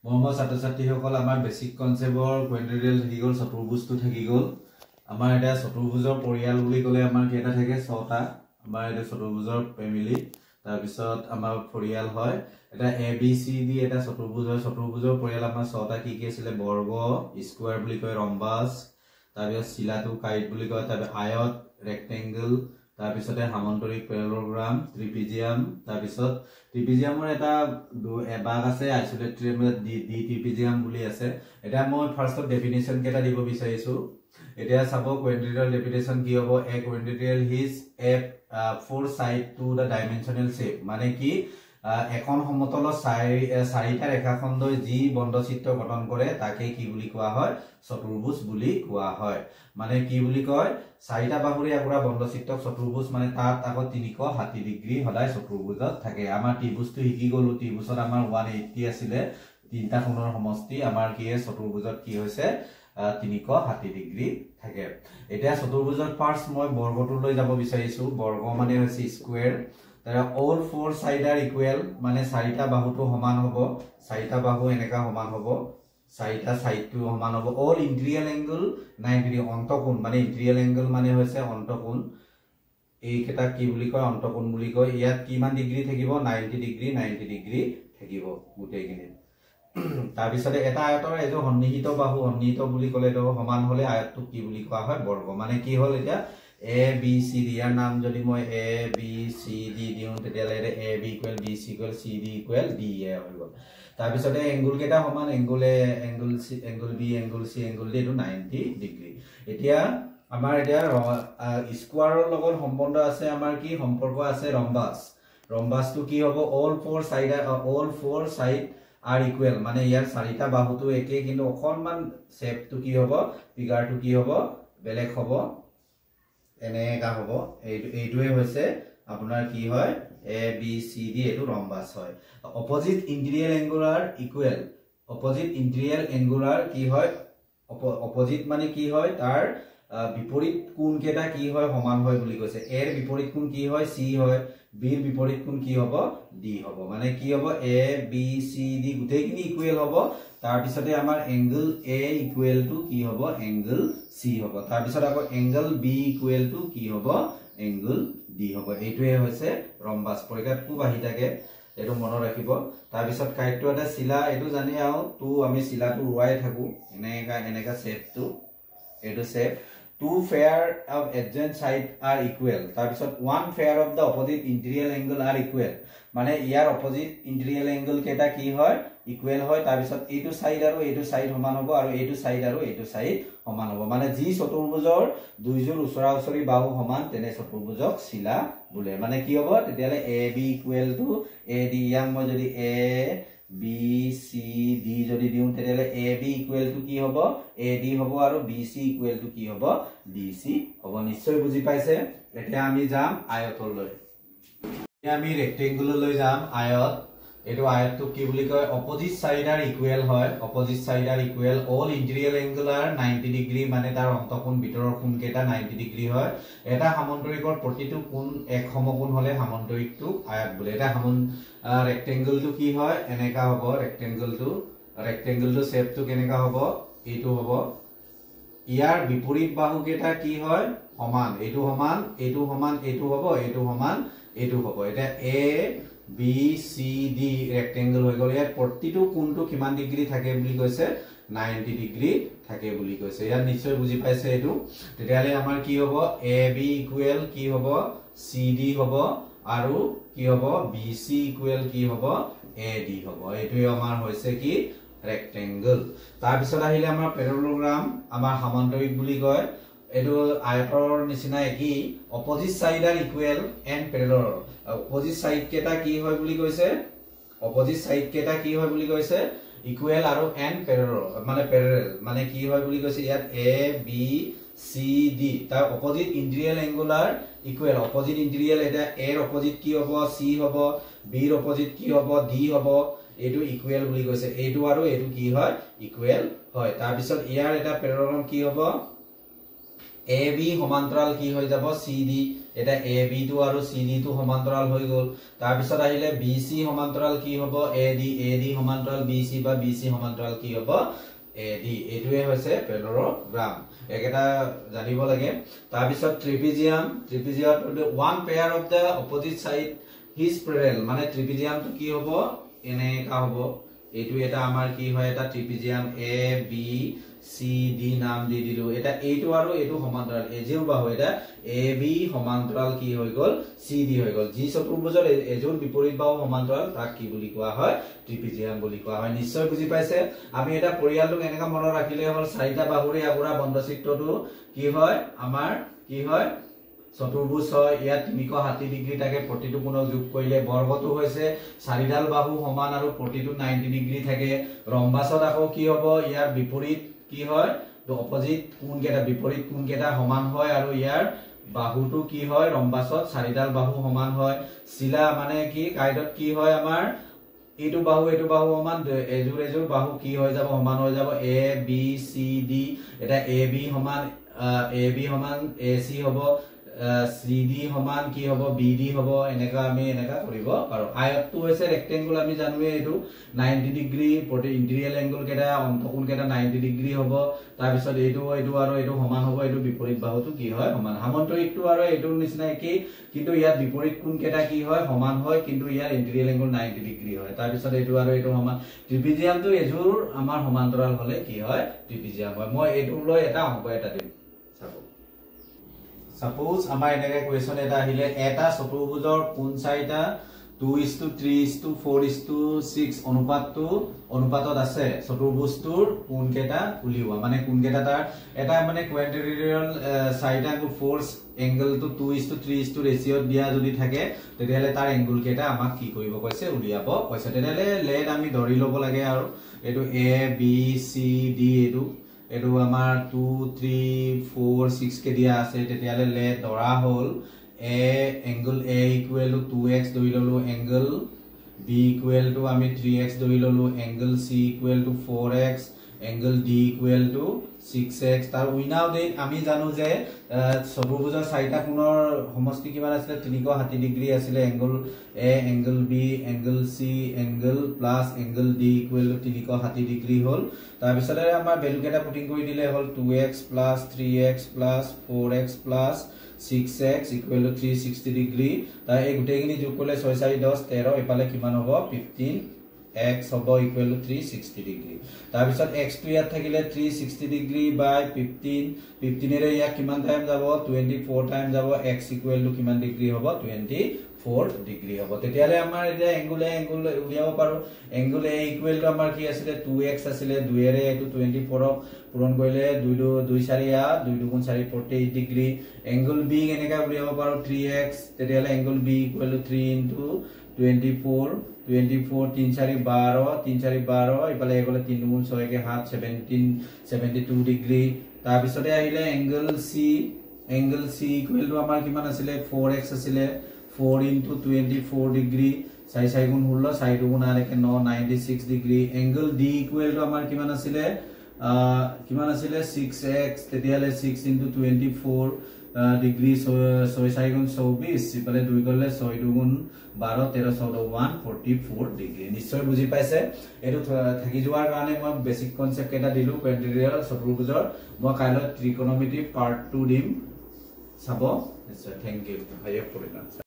মৰমৰ ছাত্ৰ ছাত্ৰীসকল আমাৰ বেসিক কনসেপ্টৰ কোৱাড্ৰিলেটাৰেল থাকি গ'ল চতুৰ্ভুজটো থাকি গ'ল আমাৰ এটা চতুৰ্ভুজৰ পৰিয়াল বুলি ক'লে আমাৰ কেইটা থাকে 6টা আমাৰ এটা চতুৰ্ভুজৰ ফ্যামিলি তাৰ পিছত আমাৰ পৰিয়াল হয় এটা এ বি সি ডি এটা চতুৰ্ভুজৰ পৰিয়াল আমাৰ 6টা কি আছিল বৰ্গ স্কয়াৰ বুলি কয় ৰম্বাস তাৰ পিছত চিলাটোকাইড বুলি কয় তাৰ আয়ত ৰেক্টেংগল তাৰ পিছতে সামান্তৰিক প্যাৰালেলোগ্ৰাম ট্ৰিপিজিয়াম তাৰ পিছত ট্ৰিপিজিয়ামৰ এটা এবাগ আছে আইসোলেটেড ডি ট্ৰিপিজিয়াম বুলি আছে এটা মই ফাৰ্স্টত ডেফিনিশন কেটা দিব বিচাৰিছো এতিয়া চাব কোৱাড্ৰিলেটাৰেল ডেফিনিশন কি হ'ব a quadrilateral is a four side to the dimensional shape মানে কি এখন সমতলৰ চাৰিটা ৰেখাখণ্ডই যি বন্ধচিত্ৰ গঠন কৰে তাকে কি বুলি কোৱা হয় চতুৰ্ভুজ বুলি কোৱা হয় মানে কি বুলি কয় চাৰিটা বাহুৰে আগৰা বন্ধচিত্ৰক চতুৰ্ভুজ মানে তাত আকৌ 360 ডিগ্ৰী সদায় চতুৰ্ভুজত থাকে আমাৰ ত্ৰিভুজটো হিকি গলো ত্ৰিভুজত আমাৰ 180 আছিল তিনটা কোণৰ সমষ্টি আমাৰ কি চতুৰ্ভুজত কি হৈছে 360 ডিগ্ৰী থাকে এতিয়া চতুৰ্ভুজৰ ফাৰ্স্ট মই বৰ্গটো লৈ যাব বিচাৰিছো বৰ্গ মানে হৈছে square Tara all four side are equal মানে চাৰিটা বাহুটো সমান হ'ব চাৰিটা বাহু এনেকা সমান হ'ব চাৰিটা সাইডটো সমান হ'ব all interior angle 90 ডিগ্ৰী অন্তকোণ মানে interior angle মানে হৈছে অন্তকোণ এই কেটা কি বুলি কয় অন্তকোণ বুলি কয় ইয়াত কিমান ডিগ্ৰী থাকিব 90 ডিগ্ৰী থাকিব গুটেইখিনি তাৰ পিছতে এটা আয়তৰ এজো সন্নিহিত বাহু সন্নিহিত বুলি ক'লে তো সমান হলে আয়তটো কি বুলি কোৱা হয় বৰ্গ মানে কি হ'ল এতিয়া A B C D ইয়াৰ নাম যদি মই A B C D দিও তেতিয়ালে A B equal B C equal C D equal D A হৈ গ'ল তাৰ পিছতে এংগল কেটা সমান angle A angle C angle B angle C angle D এটো 90 ডিগ্ৰী এতিয়া আমাৰ এতিয়া স্কয়াৰৰ লগত সম্বন্ধ আছে আমাৰ কি সম্পৰ্ক আছে ৰম্বাসটো কি হ'ব all four side are equal মানে ইয়াৰ চাৰিটা বাহুটো একে কিন্তু অকনমান শেপটো কি হ'ব ফিগাৰটো কি হ'ব বেলেগ হ'ব এনেকা হ'ব এইটোৱে হৈছে আপোনাৰ কি হয় এ বি সি ডি এটো ৰম্বাস হয় অপোজিট ইন্টিৰিয়ৰ এংগুলাৰ কি হয় অপোজিট মানে কি হয় তাৰ বিপৰীত কোণ কেটা কি হয় সমান হয় বুলি কৈছে এৰ বিপৰীত কোণ কি হয় সি হয় বিৰ বিপৰীত কোণ কি হ'ব ডি হ'ব মানে কি হ'ব A B C D গুটেইখিনি equal হ'ব তাৰ পিছতে আমাৰ এংগল এ ইকুৱেল টু কি হ'ব এংগল সি হ'ব তাৰ পিছত আকৌ এংগল বি ইকুৱেল টু কি হ'ব এংগল ডি হ'ব এইটোৱে হৈছে ৰম্বাস পৰীক্ষাত খুব আহি থাকে এটো মনত ৰাখিব তাৰ পিছত কাইটো এটা শিলা এটো জানি আও টু আমি শিলাটো উৱাই থাকো এনেকা শেপটো এটো shape two pair of adjacent side are equal তাৰ পিছত one pair of the opposite interior angle are equal মানে ইয়াৰ opposite interior angle কেটা কি হয় ইকুৱেল হয় তাৰ পিছত এইটো সাইড আৰু এইটো সাইড সমান হ'ব আৰু এইটো সাইড আৰু এইটো সাইড সমান হ'ব মানে যি চতুৰ্ভুজৰ দুইযোৰ উচৰা-উচৰি বাহু সমান তেনে চতুৰ্ভুজক শিলা বোলে মানে কি হ'ব তেতিয়ালে A B equal to A D ইয়াক মই যদি এ বি সি ডি যদি দিও তেতিয়ালে এ বি ইকুৱেল টু কি হ'ব এ ডি হ'ব আৰু বি সি ইকুৱেল টু কি হ'ব ডি সি হ'ব নিশ্চয় বুজি পাইছে এতিয়া আমি যাম আয়তলৈ এতিয়া আমি ৰেক্টেংগুললৈ যাম আয়ত এটো আয়তটো কি বুলি কয় অপোজিট সাইড আৰ ইকুৱেল হয় opposite side are equal all interior angle are 90 degree মানে তাৰ অন্তকোণ ভিতৰৰ কোণ কেটা 90 ডিগ্ৰী হয় এটা সামান্তৰিকৰ প্ৰতিটো কোণ এক সমকোণ হলে সামান্তৰিকটোক আয়ত বোলে এটা ৰেক্টেংগলটো কি হয় এনেকা হ'ব ৰেক্টেংগলটো শেপটো কেনেকা হ'ব এইটো হ'ব ইয়াৰ বিপৰীত বাহু কেটা কি হয় সমান এইটো সমান এইটো সমান এইটো হ'ব এইটো সমান এইটো হ'ব এটা A B C D rectangle হৈ গ'ল ইয়াৰ প্ৰতিটো কোণটো কিমান ডিগ্ৰী থাকে বুলি কৈছে 90 ডিগ্ৰী থাকে বুলি কৈছে ইয়াৰ নিশ্চয় বুজি পাইছে এটো তেতিয়ালে আমাৰ কি হ'ব এ বি ইকুৱেল কি হ'ব সি ডি হ'ব আৰু কি হ'ব বি সি ইকুৱেল কি হ'ব এ ডি হ'ব এইটোৱে আমাৰ হৈছে কি ৰেক্টেংগল তাৰ পিছত আহিলে আমাৰ প্যাৰালেলোগ্ৰাম আমাৰ সামান্তৰিক বুলি কয় এটো আয়তৰ নিচিনা একি opposite side are equal and parallel opposite side কেটা কি হয় বুলি কৈছে ইকুৱেল আৰু এন্ড প্যাৰালেল মানে কি হয় বুলি কৈছে ইয়াত এ বি সি ডি তাৰ অপোজিট ইন্টিৰিয়ৰ এংগুলাৰ ইকুৱেল অপোজিট ইন্টিৰিয়ৰ এটা এৰ অপোজিট কি হ'ব সি হ'ব বিৰ অপোজিট কি হ'ব ডি হ'ব এটো ইকুৱেল বুলি কৈছে এইটো আৰু এটো কি হয় ইকুৱেল হয় তাৰ পিছত ইয়াৰ এটা প্যাৰালেল কি হ'ব এ বি সমান্তৰাল কি হৈ যাব সি ডি এটা AB টু আৰু CD টু সমান্তৰাল হৈ গল তাৰ পিছত আহিলে BC সমান্তৰাল কি হ'ব AD সমান্তৰাল BC বা BC সমান্তৰাল কি হ'ব AD এটোৱে হৈছে পেৰালেলোগ্ৰাম একেটা জানিব লাগে তাৰ পিছত trapezium one pair of the opposite side is parallel মানে ট্ৰেপিজিয়াম তো কি হ'ব এনেকা হ'ব এটো এটা আমাৰ কি হয় এটা trapezium A B C D নাম দি দিলো এটা এইটো আৰু এইটো সমান্তৰাল এজোৰ বাহু এটা AB সমান্তৰাল কি হৈ গল CD হৈ গল যি চতুৰ্ভুজৰ এজোৰ বিপৰীত বাহু সমান্তৰাল তাক কি বুলি কোৱা হয় ট্ৰেপিজিয়াম বুলি কোৱা হয় নিশ্চয় বুজি পাইছে আমি এটা পৰিয়ালটোক এনেকা মনত ৰাখিলে হ'ল চাৰিটা বাহুৰে আগুৰা বন্ধচিত্ৰটো কি হয় আমাৰ কি হয় চতুৰ্ভুজ হয় ইয়াত 360 ডিগ্ৰী থাকে প্ৰতিটো কোণক যোগ কৰিলে বৰ্গটো হৈছে চাৰিডাল বাহু সমান আৰু প্ৰতিটো 90 ডিগ্ৰী থাকে ৰম্বাসত আকৌ কি হ'ব ইয়াৰ বিপৰীত কি হয় তো অপোজিট কোণ কেটা বিপৰীত কোণ কেটা সমান হয় আৰু ইয়াৰ বাহুটো কি হয় ৰম্বাসত চাৰিডাল বাহু সমান হয় শিলা মানে কি কাইডত কি হয় আমাৰ এইটো বাহু সমান এজোৰ বাহু কি হৈ যাব সমান হৈ যাব A B C D এটা AB সমান AC হ'ব CD সমান কি হ'ব BD হ'ব এনেকা আমি এনেকা কৰিব পাৰো আয়তটো হৈছে ৰেক্টেংগুল আমি জানোৱে এটো 90 ডিগ্ৰী প্ৰতি ইন্টিৰিয়েল এংগল কেটা অন্তকোণ কেটা 90 ডিগ্ৰী হ'ব তাৰ পিছত এইটো আৰু এইটো সমান হ'ব এইটো বিপৰীত বাহুটো কি হয় সমান সামন্তৰিকটো আৰু এইটোৰ নিচিনা কি কিন্তু ইয়াত বিপৰীত কোণ কেটা কি হয় সমান হয় কিন্তু ইয়াৰ ইন্টিৰিয়েল এংগল 90 ডিগ্ৰী হয় তাৰ পিছত এইটো আৰু এইটো সমান ট্ৰেপিজিয়ামটো এজোৰ আমাৰ সমান্তৰাল হলে কি হয় ট্ৰেপিজিয়াম হয় মই এইটো লৈ এটা অংক এটা দিম Suppose আমাৰ এনেকে কোৱেশ্চন এটা আহিলে এটা চতুৰ্ভুজৰ কোণ চাৰিটা 2:3:4:6 অনুপাতত আছে চতুৰ্ভুজটোৰ কোণ কেটা উলিওৱা মানে কোণ কেটা তাৰ এটা মানে কোৱাড্ৰিলেটাৰেল চাৰিটা ফোৰ্স এংগলটো 2:3 ৰেশিওত দিয়া যদি থাকে তেতিয়ালে তাৰ এংগল কেটা আমাক কি কৰিব কৈছে উলিয়াব কৈছে তেতিয়ালে লেট আমি ধৰি ল'ব লাগে আৰু এটো A B C D এটো আমাৰ 2 3 4 6 কে দিয়া আছে তেতিয়ালে লে ধৰা হল angle A equal to 2x ধৰি ললো এংগল B ইকুৱেল টু আমি 3x ধৰি ললো angle C equal to 4x angle D equal two 6x তাৰ উইনাউট আমি জানো যে চতুৰ্ভুজৰ চাৰিটা কোণৰ সমষ্টি কিমান আছিল 360 ডিগ্ৰী আছিল angle A angle B angle C angle plus angle D equal to 360 degree হল তাৰ পিছতে আমাৰ ভ্যালু কেটা পুটিং কৰি দিলে হল 2x 3x 4x 6x equal to 360 degree তাৰ এই গুটেইখিনি যোগ কৰিলে 6 4 10 13 এফালে কিমান হ'ব 15x হ'ব ইকুৱেল টু 360 ডিগ্ৰী তাৰ পিছত x টো ইয়াত থাকিলে 360 ডিগ্ৰী বাই 15 এৰে ইয়াত কিমান টাইম যাব 24 টাইম যাব x ইকুৱেল টু কিমান ডিগ্ৰী হ'ব 24 ডিগ্ৰী হ'ব তেতিয়ালে আমাৰ এটা এংগল উলিয়াব পাৰো এংগল A ইকুৱেল টু আমাৰ কি আছিল 2x আছিল 2 এৰে এটো 24 ক পূৰণ কৰিলে 2 4 2 2 4 48 ডিগ্ৰী এংগল B কেনেকা উলিয়াব পাৰো 3x তেতিয়ালে angle B equal to 3 into 24 3 4 12 ইফালে এগলে 3 গুণ 6 কে 7 72 ডিগ্ৰী তাৰ পিছতে আহিলে এংগল C ইকুৱেল টু আমাৰ কিমান আছিল 4x আছিল 4 into 24 degree 4 গুণ 16 4 গুণ আর একে 9 96 degree angle D equal two আমাৰ কিমান আছিল 6x তেতিয়ালে 6 into 24 ডিগ্ৰী 6 4 গুণ 24 ইফালে 2 কৰিলে 6 গুণ 12 13 14 144 ডিগ্ৰী নিশ্চয় বুজি পাইছে এটো থাকি যোৱাৰ কাৰণে মই বেসিক কনসেপ্ট এটা দিলো কোৱাড্ৰিলেটাৰেল চতুৰ্ভুজৰ মই কাইলৈ ত্ৰিকোণমিতি পাৰ্ট 2 দিম চাব নিশ্চয় থ্যাংক ইউ হাইয়া পৰিণাম